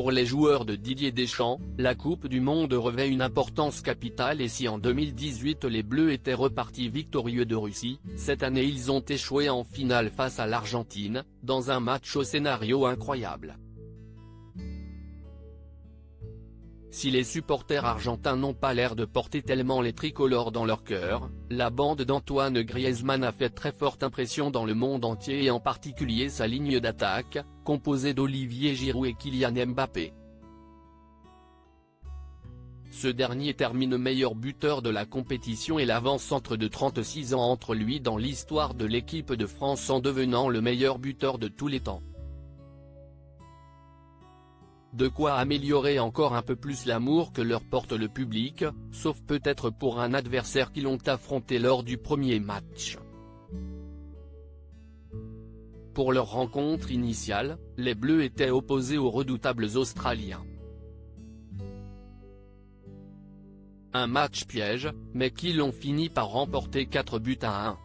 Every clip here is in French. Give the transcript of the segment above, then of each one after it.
Pour les joueurs de Didier Deschamps, la Coupe du Monde revêt une importance capitale et si en 2018 les Bleus étaient repartis victorieux de Russie, cette année ils ont échoué en finale face à l'Argentine, dans un match au scénario incroyable. Si les supporters argentins n'ont pas l'air de porter tellement les tricolores dans leur cœur, la bande d'Antoine Griezmann a fait très forte impression dans le monde entier et en particulier sa ligne d'attaque, composée d'Olivier Giroud et Kylian Mbappé. Ce dernier termine meilleur buteur de la compétition et l'avant-centre de 36 ans entre lui dans l'histoire de l'équipe de France en devenant le meilleur buteur de tous les temps. De quoi améliorer encore un peu plus l'amour que leur porte le public, sauf peut-être pour un adversaire qu'ils ont affronté lors du premier match. Pour leur rencontre initiale, les Bleus étaient opposés aux redoutables Australiens. Un match piège, mais qu'ils ont fini par remporter 4-1.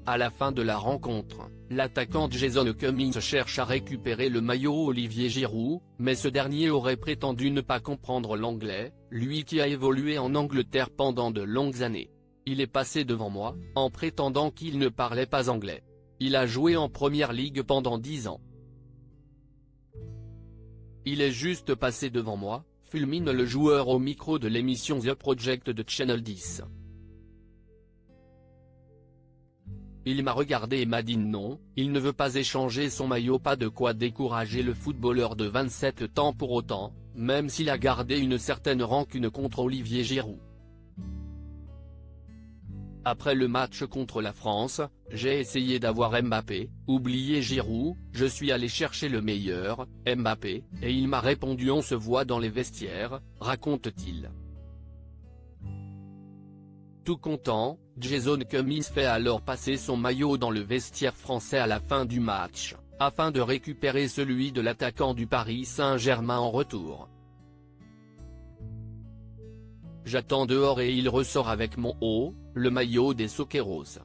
À la fin de la rencontre, l'attaquant Jason Cummings cherche à récupérer le maillot Olivier Giroud, mais ce dernier aurait prétendu ne pas comprendre l'anglais, lui qui a évolué en Angleterre pendant de longues années. Il est passé devant moi, en prétendant qu'il ne parlait pas anglais. Il a joué en Première Ligue pendant 10 ans. Il est juste passé devant moi, fulmine le joueur au micro de l'émission The Project de Channel 10. Il m'a regardé et m'a dit non, il ne veut pas échanger son maillot, pas de quoi décourager le footballeur de 27 ans pour autant, même s'il a gardé une certaine rancune contre Olivier Giroud. Après le match contre la France, j'ai essayé d'avoir Mbappé, oublié Giroud, je suis allé chercher le meilleur, Mbappé, et il m'a répondu on se voit dans les vestiaires, raconte-t-il. Tout content, Jason Cummings fait alors passer son maillot dans le vestiaire français à la fin du match, afin de récupérer celui de l'attaquant du Paris Saint-Germain en retour. J'attends dehors et il ressort avec mon haut, le maillot des Soqueros.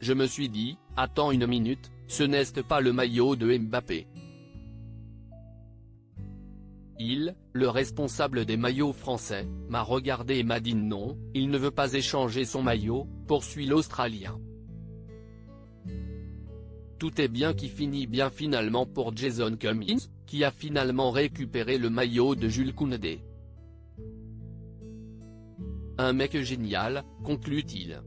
Je me suis dit, attends une minute, ce n'est pas le maillot de Mbappé. Il, le responsable des maillots français, m'a regardé et m'a dit non, il ne veut pas échanger son maillot, poursuit l'Australien. Tout est bien qui finit bien finalement pour Jason Cummings, qui a finalement récupéré le maillot de Jules Koundé. Un mec génial, conclut-il.